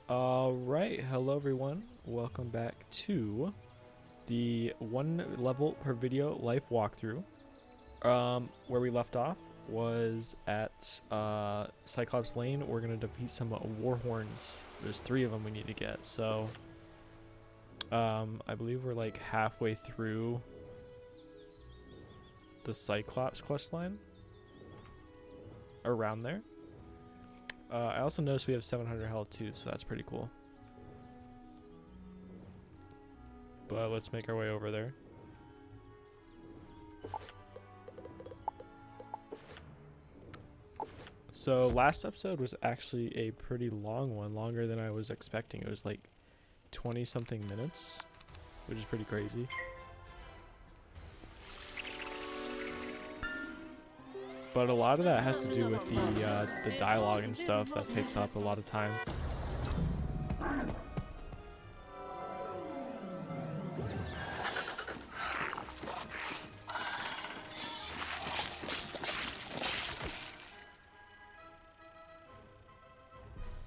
Alright, hello everyone. Welcome back to the one level per video life walkthrough. Where we left off was at Cyclops Lane. We're gonna defeat some warhorns. There's 3 of them we need to get, so I believe we're like halfway through the Cyclops questline. Around there. I also noticed we have 700 health too, so that's pretty cool. But let's make our way over there. So last episode was actually a pretty long one, longer than I was expecting. It was like 20 something minutes, which is pretty crazy. But a lot of that has to do with the dialogue and stuff that takes up a lot of time.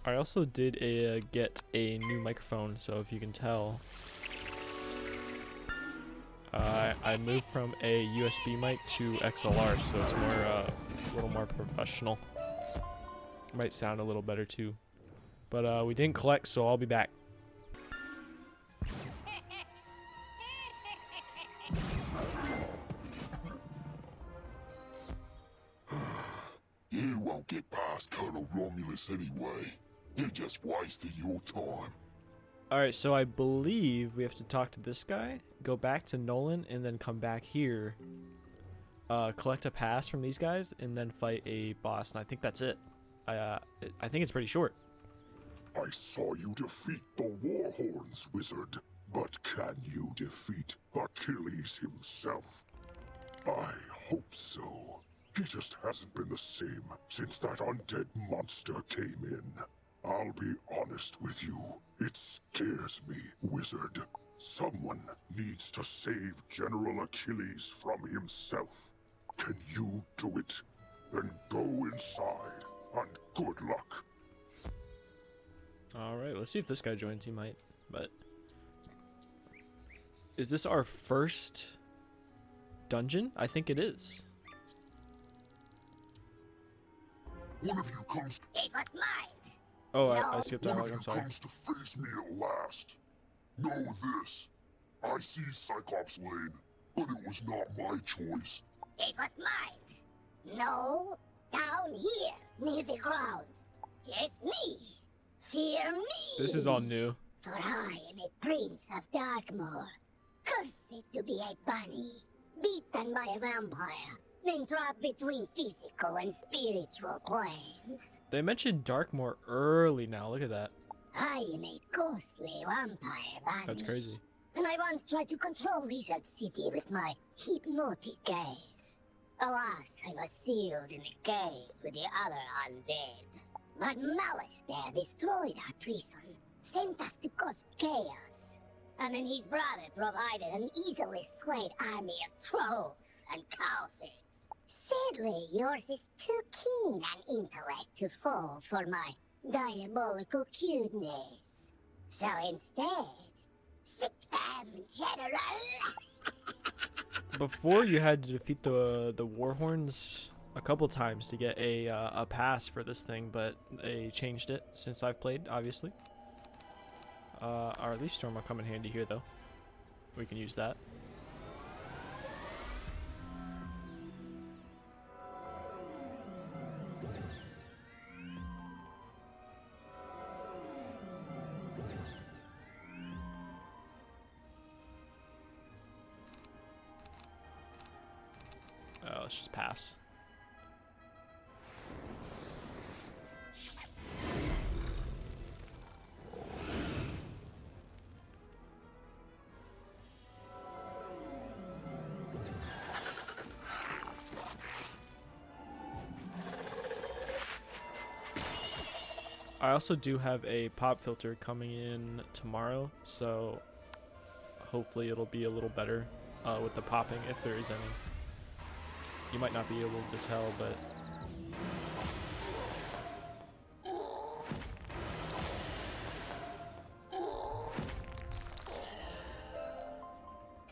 I also did get a new microphone, so if you can tell, I moved from a USB mic to XLR, so it's more a little more professional. Might sound a little better too. But we didn't collect, so I'll be back. You won't get past Colonel Romulus anyway. You just wasted your time. Alright, so I believe we have to talk to this guy, go back to Nolan, and then come back here. Collect a pass from these guys, and then fight a boss, and I think that's it. I think it's pretty short. I saw you defeat the Warhorns, Wizard. But can you defeat Achilles himself? I hope so. He just hasn't been the same since that undead monster came in. I'll be honest with you. It scares me, Wizard. Someone needs to save General Achilles from himself. Can you do it? Then go inside, and good luck. Alright, let's see if this guy joins. He might, but... Is this our first dungeon? I think it is. One of you comes... It was mine. Oh, No. I skipped One dialogue, of I'm you sorry. comes to face me at last. Know this. I see Cyclops Lane, but it was not my choice. It was mine. No, down here, near the ground. Yes, me. Fear me. This is all new. For I am a prince of Darkmoor. Cursed to be a bunny. Beaten by a vampire. Then trapped between physical and spiritual planes. They mentioned Darkmoor early now. Look at that. I am a ghostly vampire bunny. That's crazy. And I once tried to control Lizard City with my hypnotic gaze. Alas, I was sealed in a cage with the other undead. But Malice there destroyed our prison, sent us to cause chaos. And then his brother provided an easily swayed army of trolls and cowards. Sadly, yours is too keen an intellect to fall for my diabolical cuteness. So instead, sick them, General! Before you had to defeat the warhorns a couple times to get a pass for this thing, but they changed it since I've played, obviously. Our Leaf Storm will come in handy here, though. We can use that. Let's just pass. I also do have a pop filter coming in tomorrow, so hopefully it'll be a little better with the popping if there is any. You might not be able to tell, but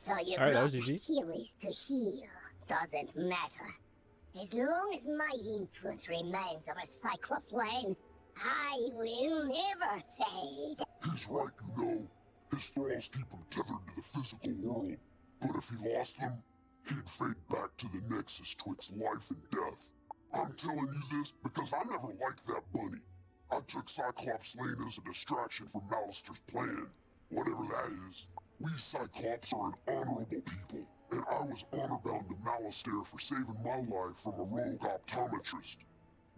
So you All right, that brought was easy. Achilles to heal. Doesn't matter. As long as my influence remains over Cyclops Lane, I will never fade. He's right, you know. His thralls keep him tethered to the physical world. But if he lost them, he'd fade back to the nexus twixt life and death. I'm telling you this because I never liked that bunny. I took Cyclops Lane as a distraction from Malister's plan. Whatever that is. We Cyclops are an honorable people, and I was honor-bound to Malister for saving my life from a rogue optometrist.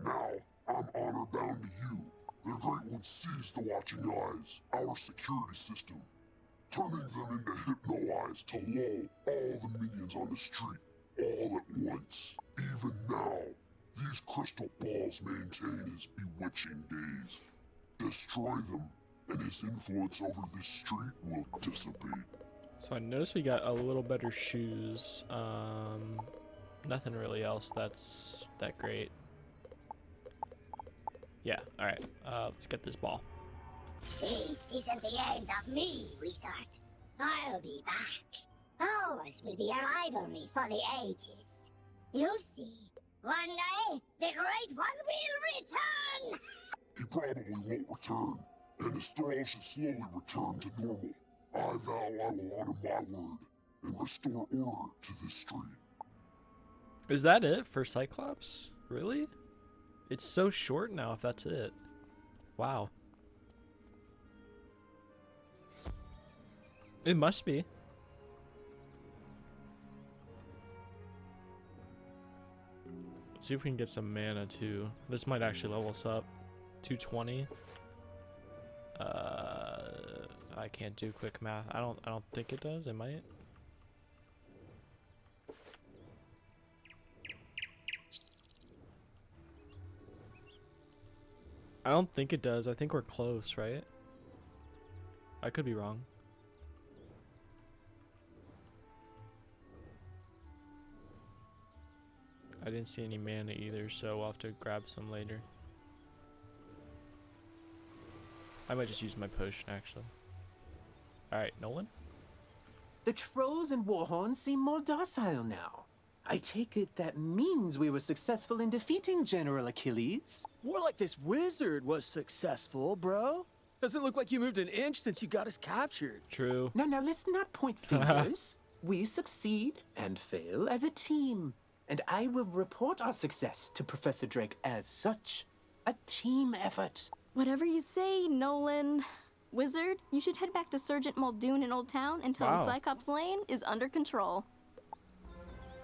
Now, I'm honor-bound to you. The Great One sees the watching eyes, our security system, turning them into hypno-eyes to lull all the minions on the street, all at once. Even now, these crystal balls maintain his bewitching gaze. Destroy them, and his influence over this street will dissipate. So I noticed we got a little better shoes. Nothing really else that's that great. Yeah, alright. Let's get this ball. This isn't the end of me, Wizard. I'll be back. Ours will be a rivalry for the ages. You'll see. One day, the Great One will return! He probably won't return, and his thrall should slowly return to normal. I vow I will honor my word and restore order to this street. Is that it for Cyclops? Really? It's so short now if that's it. Wow. It must be. Let's see if we can get some mana too. This might actually level us up. 220. I can't do quick math. I don't think it does. It might. I don't think it does. I think we're close, right? I could be wrong. I didn't see any mana either, so we'll have to grab some later. I might just use my potion, actually. Alright, Nolan? The trolls and warhorns seem more docile now. I take it that means we were successful in defeating General Achilles. More like this wizard was successful, bro. Doesn't look like you moved an inch since you got us captured. True. Now, let's not point fingers. We succeed and fail as a team. And I will report our success to Professor Drake as such. A team effort. Whatever you say, Nolan. Wizard, you should head back to Sergeant Muldoon in Old Town and tell him Wow. Cyclops Lane is under control.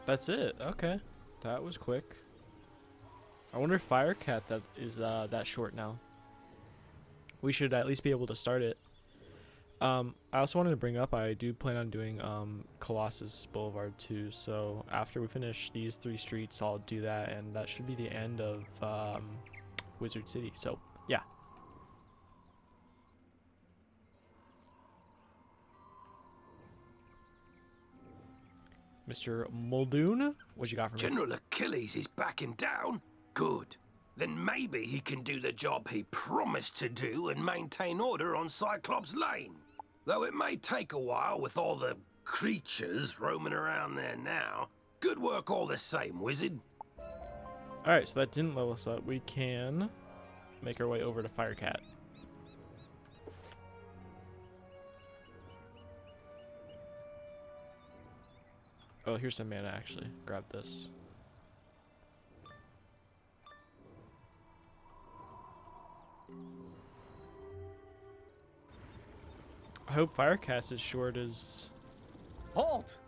That's it. Okay. That was quick. I wonder if Firecat that is that short now. We should at least be able to start it. I also wanted to bring up, I do plan on doing Colossus Boulevard too, so after we finish these 3 streets I'll do that, and that should be the end of Wizard City. So yeah. Mr. Muldoon, what you got for me? General Achilles is backing down? Good. Then maybe he can do the job he promised to do and maintain order on Cyclops Lane. Though it may take a while with all the creatures roaming around there now. Good work all the same, Wizard. Alright, so that didn't level us up. We can make our way over to Firecat. Oh, here's some mana actually. Grab this. I hope Firecat's as short as Halt!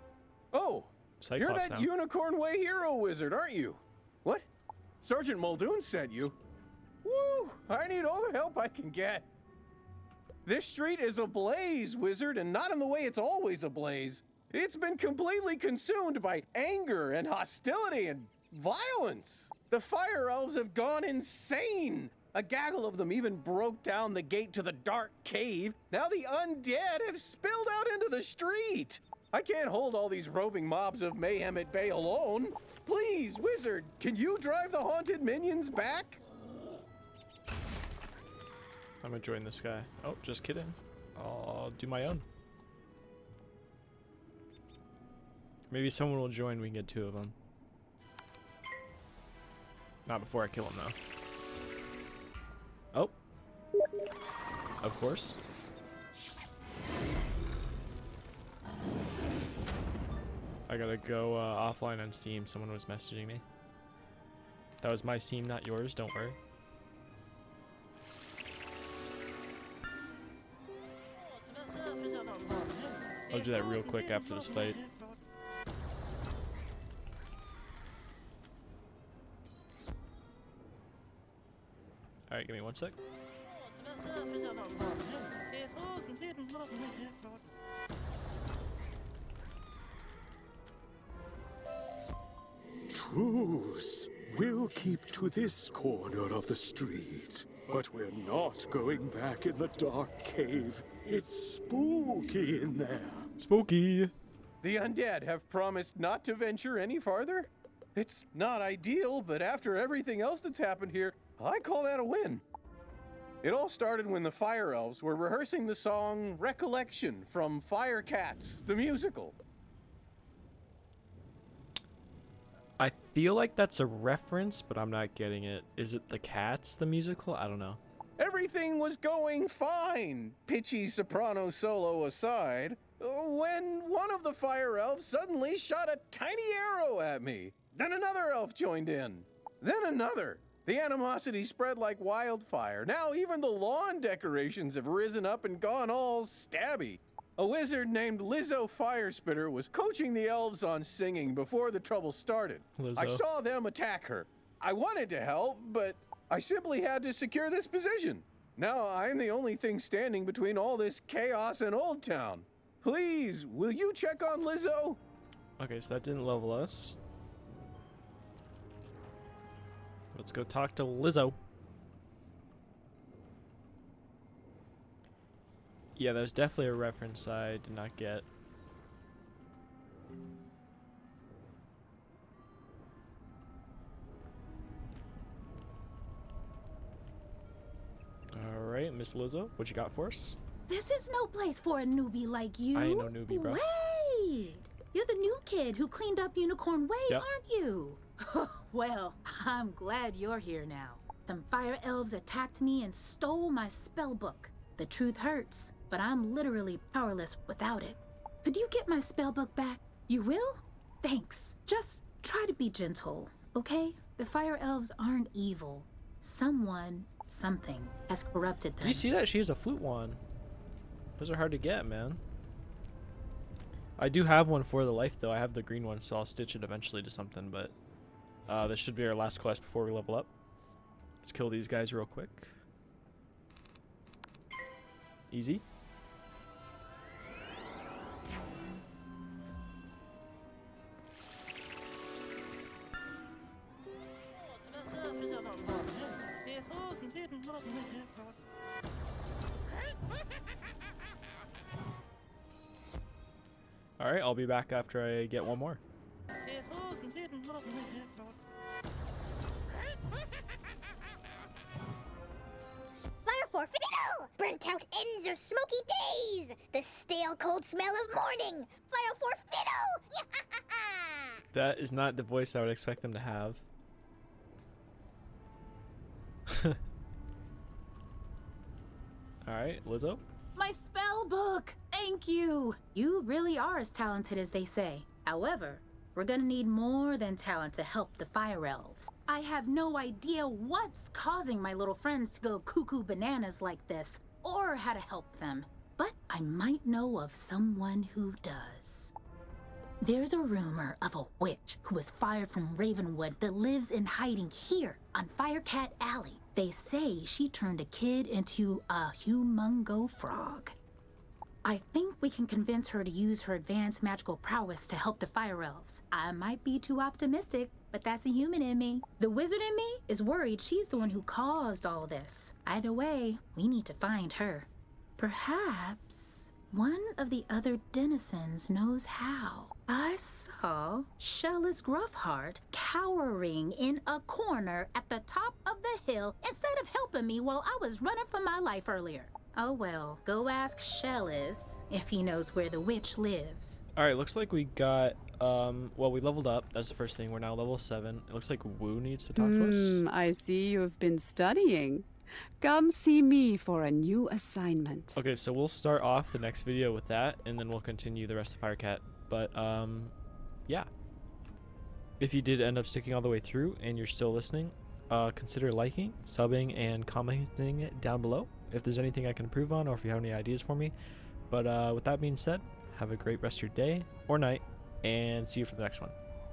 Oh, Cyclops you're that now. Unicorn Way hero wizard, aren't you? What? Sergeant Muldoon sent you? Woo! I need all the help I can get. This street is ablaze, wizard, and not in the way it's always ablaze. It's been completely consumed by anger and hostility and violence. The fire elves have gone insane. A gaggle of them even broke down the gate to the dark cave. Now the undead have spilled out into the street. I can't hold all these roving mobs of mayhem at bay alone. Please, wizard, can you drive the haunted minions back? I'm gonna join this guy. Oh, just kidding. I'll do my own. Maybe someone will join. We can get 2 of them. Not before I kill him, though. Oh. Of course. I gotta go offline on Steam. Someone was messaging me. That was my Steam, not yours. Don't worry. I'll do that real quick after this fight. Alright, give me 1 sec. Truce. We'll keep to this corner of the street. But we're not going back in the dark cave. It's spooky in there. Spooky! The undead have promised not to venture any farther? It's not ideal, but after everything else that's happened here, I call that a win. It all started when the Fire Elves were rehearsing the song Recollection from Firecat, the musical. I feel like that's a reference, but I'm not getting it. Is it the Cats, the musical? I don't know. Everything was going fine, pitchy soprano solo aside, when one of the Fire Elves suddenly shot a tiny arrow at me. Then another elf joined in. Then another. The animosity spread like wildfire. Now even the lawn decorations have risen up and gone all stabby. A wizard named Lizzo Firespitter was coaching the elves on singing before the trouble started. Lizzo. I saw them attack her. I wanted to help, but I simply had to secure this position. Now I'm the only thing standing between all this chaos and Old Town. Please, will you check on Lizzo? Okay, so that didn't level us. Let's go talk to Lizzo. Yeah, there's definitely a reference I did not get. Alright, Miss Lizzo, what you got for us? This is no place for a newbie like you. I ain't no newbie, bro. Wait! You're the new kid who cleaned up Unicorn Way, Yep. aren't you? Well, I'm glad you're here now. Some fire elves attacked me and stole my spell book. The truth hurts, but I'm literally powerless without it. Could you get my spell book back? You will? Thanks. Just try to be gentle, okay? The fire elves aren't evil. Someone, something, has corrupted them. Do you see that? She has a flute wand. Those are hard to get, man. I do have one for the life, though. I have the green one, so I'll stitch it eventually to something, but this should be our last quest before we level up. Let's kill these guys real quick. Easy. Alright, I'll be back after I get one more. Fire for fiddle! Burnt out ends of smoky days! The stale cold smell of morning! Fire for fiddle! That is not the voice I would expect them to have. Alright, Lizzo. My spell book! Thank you! You really are as talented as they say. However, we're gonna need more than talent to help the fire elves. I have no idea what's causing my little friends to go cuckoo bananas like this, or how to help them. But I might know of someone who does. There's a rumor of a witch who was fired from Ravenwood that lives in hiding here on Firecat Alley. They say she turned a kid into a humongo frog. I think we can convince her to use her advanced magical prowess to help the fire elves. I might be too optimistic, but that's a human in me. The wizard in me is worried she's the one who caused all this. Either way, we need to find her. Perhaps one of the other denizens knows how. I saw Shella's Gruffheart cowering in a corner at the top of the hill instead of helping me while I was running for my life earlier. Oh well, go ask Shellis if he knows where the witch lives. Alright, looks like we got Well, we leveled up. That's the first thing. We're now level 7. It looks like Wu needs to talk to us. I see you've been studying. Come see me for a new assignment. Okay, so we'll start off the next video with that, and then we'll continue the rest of Firecat. But, yeah. If you did end up sticking all the way through and you're still listening, consider liking, subbing, and commenting it down below if there's anything I can improve on or if you have any ideas for me. But with that being said, have a great rest of your day or night, and see you for the next one.